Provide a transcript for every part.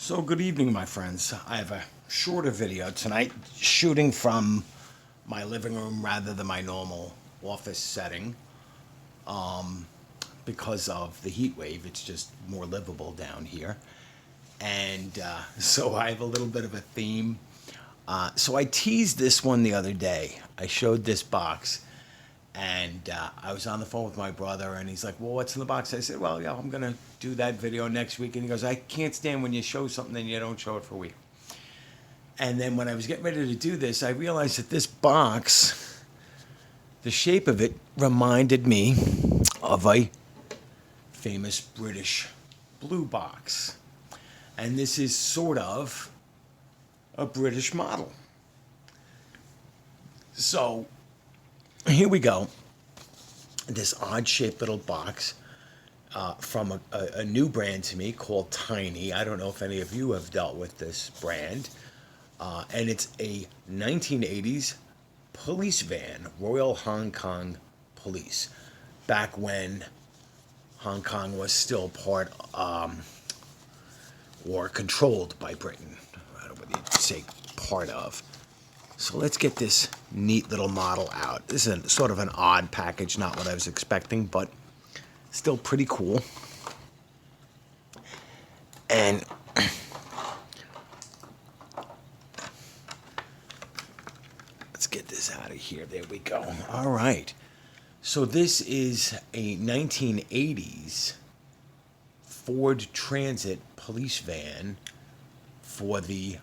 So good evening, my friends. I have a shorter video tonight, shooting from my living room rather than my normal office setting because of the heat wave. It's just more livable down here. And so I have a little bit of a theme. So I teased this one the other day. I showed this box, and I was on the phone with my brother, and he's like, "Well, what's in the box?" I said, "Well, yeah, I'm gonna do that video next week." And he goes, "I can't stand when you show something and you don't show it for a week." And then when I was getting ready to do this, I realized that this box, the shape of it reminded me of a famous British blue box. And this is sort of a British model. So here we go. This odd shaped little box from a new brand to me called Tiny. I don't know if any of you have dealt with this brand. And it's a 1980s police van, Royal Hong Kong Police, back when Hong Kong was still part or controlled by Britain. I don't know what you'd say part of. So let's get this neat little model out. This is sort of an odd package, not what I was expecting, but still pretty cool. And let's get this out of here. There we go. All right. So this is a 1980s Ford Transit police van for the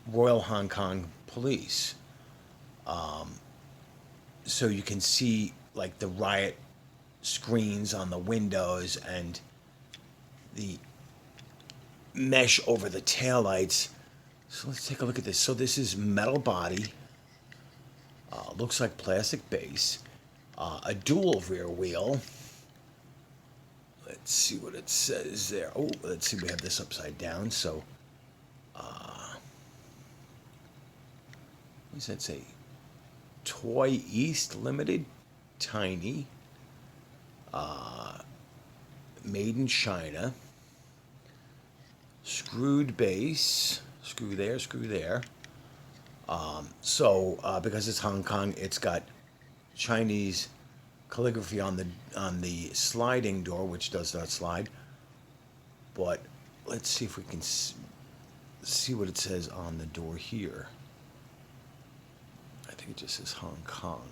Royal Hong Kong Police. So you can see like the riot screens on the windows and the mesh over the taillights. So let's take a look at this. So this is metal body, looks like plastic base, a dual rear wheel. Let's see what it says there. Oh, let's see, we have this upside down. So, what does that say? Toy East Limited, Tiny, made in China, screwed base, screw there, screw there. So because it's Hong Kong, it's got Chinese calligraphy on the sliding door, which does not slide. But let's see if we can see what it says on the door here. I think it just says Hong Kong.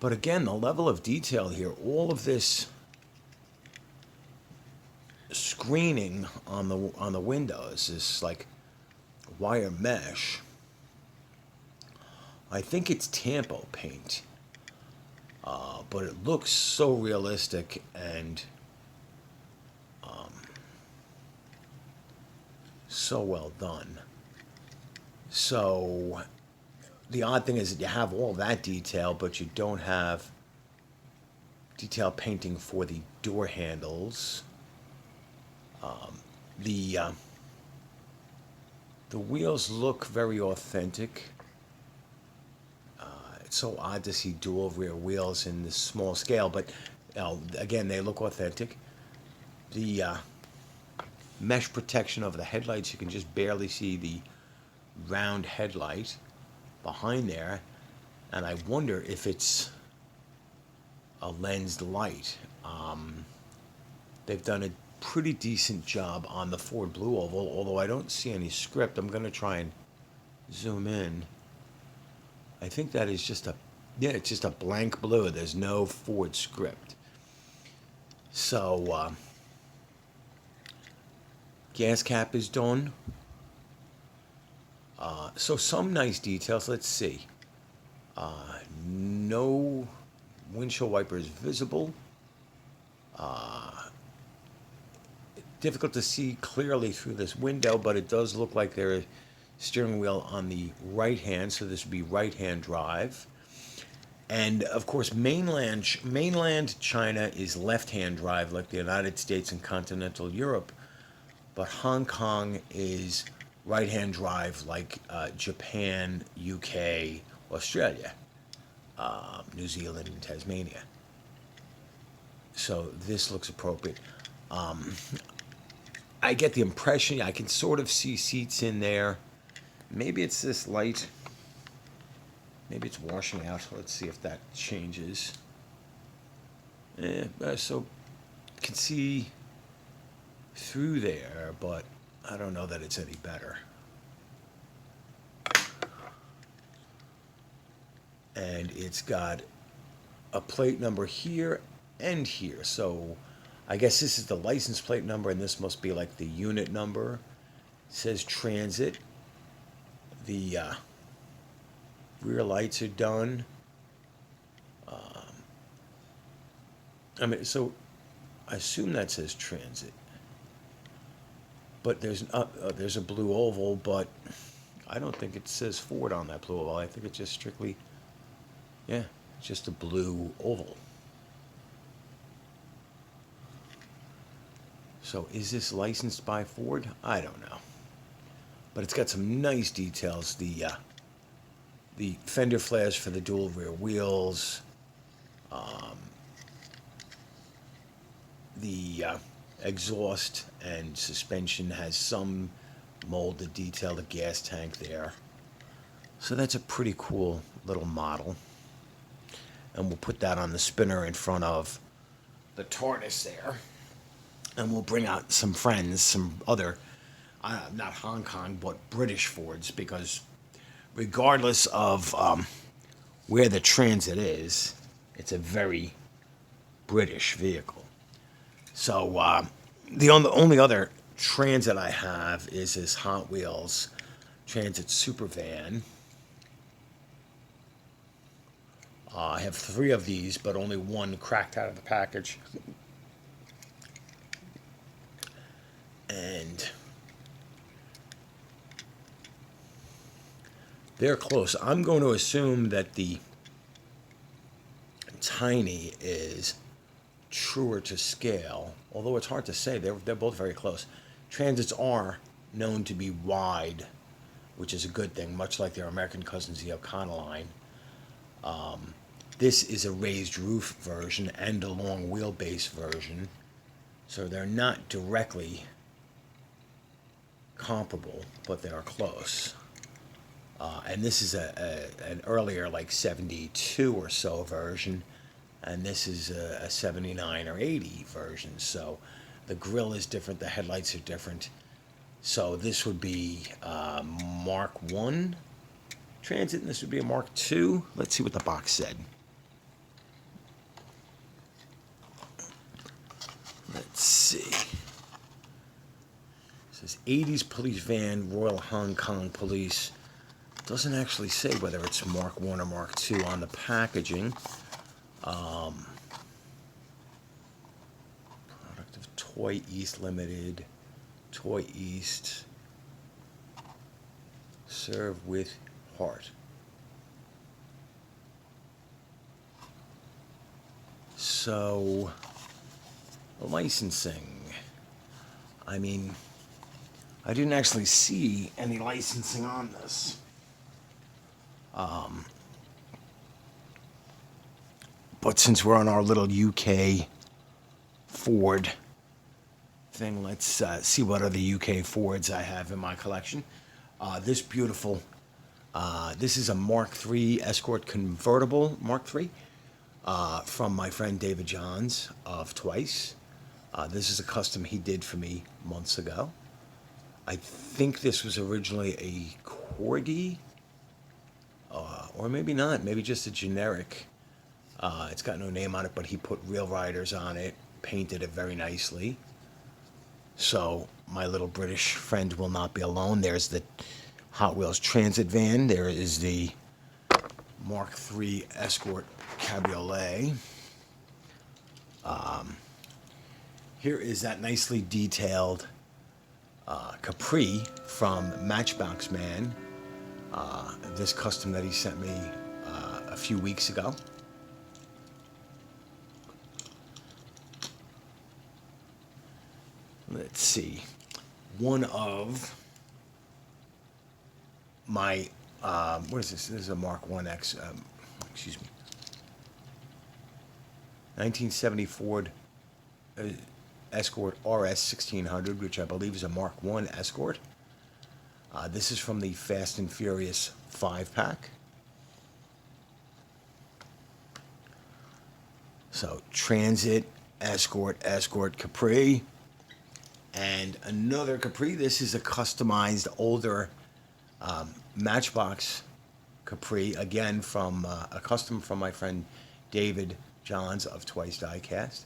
But again, the level of detail here, all of this screening on the windows is like wire mesh. I think it's Tampo paint, but it looks so realistic and so well done. So the odd thing is that you have all that detail, but you don't have detail painting for the door handles. The wheels look very authentic. It's so odd to see dual rear wheels in this small scale, but again, they look authentic. The mesh protection over the headlights, you can just barely see the round headlight behind there, and I wonder if it's a lensed light. They've done a pretty decent job on the Ford Blue Oval, although I don't see any script. I'm going to try and zoom in. I think that is just it's just a blank blue. There's no Ford script. So, gas cap is done. So some nice details. Let's see. No windshield wipers visible. Difficult to see clearly through this window, but it does look like there is steering wheel on the right hand, so this would be right hand drive. And of course, mainland China is left hand drive, like the United States and continental Europe, but Hong Kong is right hand drive, like Japan, UK, Australia, New Zealand, and Tasmania. So this looks appropriate. I get the impression I can sort of see seats in there. Maybe it's this light. Maybe it's washing out. Let's see if that changes. So you can see through there, but I don't know that it's any better. And it's got a plate number here and here. So I guess this is the license plate number, and this must be like the unit number. It says transit. The rear lights are done. So I assume that says transit. But there's a blue oval, but I don't think it says Ford on that blue oval. I think it's just strictly, yeah, just a blue oval. So is this licensed by Ford? I don't know. But it's got some nice details. The fender flares for the dual rear wheels. The exhaust and suspension has some molded detail, the gas tank there. So that's a pretty cool little model. And we'll put that on the spinner in front of the tortoise there. And we'll bring out some friends, some other, not Hong Kong, but British Fords, because regardless of where the Transit is, it's a very British vehicle. So the only other Transit I have is this Hot Wheels Transit Supervan. I have 3 of these, but only one cracked out of the package. And they're close. I'm going to assume that the Tiny is truer to scale, although it's hard to say. They're both very close. Transits are known to be wide, which is a good thing, much like their American cousins, the Econoline. This is a raised roof version and a long wheelbase version, so they're not directly comparable, but they are close. And this is an earlier, like 72 or so version, and this is a 79 or 80 version. So the grille is different, the headlights are different. So this would be Mark 1 Transit, and this would be a Mark 2. Let's see what the box said. Let's see. It says 80s police van, Royal Hong Kong Police. Doesn't actually say whether it's Mark 1 or Mark 2 on the packaging. Product of Toy East Limited. Toy East. Serve with heart. So, licensing. I mean, I didn't actually see any licensing on this. But since we're on our little UK Ford thing, let's see what other UK Fords I have in my collection. This beautiful, this is a Mark III Escort convertible, Mark III, from my friend David Johns of Twice. This is a custom he did for me months ago. I think this was originally a Corgi, or maybe not, maybe just a generic. It's got no name on it, but he put Real Riders on it, painted it very nicely. So my little British friend will not be alone. There's the Hot Wheels Transit van. There is the Mark III Escort Cabriolet. Here is that nicely detailed Capri from Matchbox Man. This custom that he sent me a few weeks ago. Let's see. One of my, what is this? This is a Mark 1X, excuse me. 1970 Ford Escort RS 1600, which I believe is a Mark I Escort. This is from the Fast and Furious 5-pack. So Transit, Escort, Escort Capri, and another Capri. This is a customized older Matchbox Capri, again from a custom from my friend David Johns of Twice Diecast.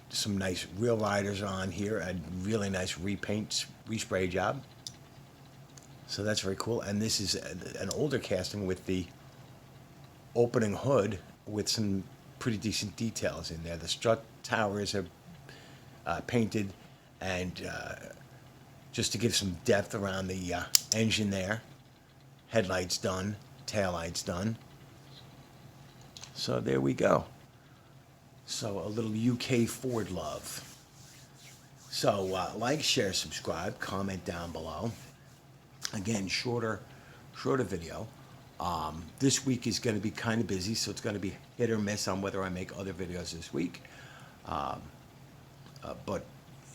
Some nice real riders on here, a really nice repaint, respray job. So that's very cool. And this is an older casting with the opening hood with some pretty decent details in there. The strut towers are painted, and just to give some depth around the engine there. Headlights done, taillights done. So there we go. So a little UK Ford love. So like, share, subscribe, comment down below. Again, shorter video. This week is going to be kind of busy, so it's going to be hit or miss on whether I make other videos this week. But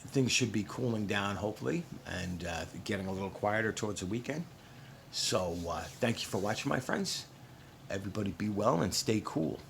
things should be cooling down, hopefully, and getting a little quieter towards the weekend. So thank you for watching, my friends. Everybody be well and stay cool.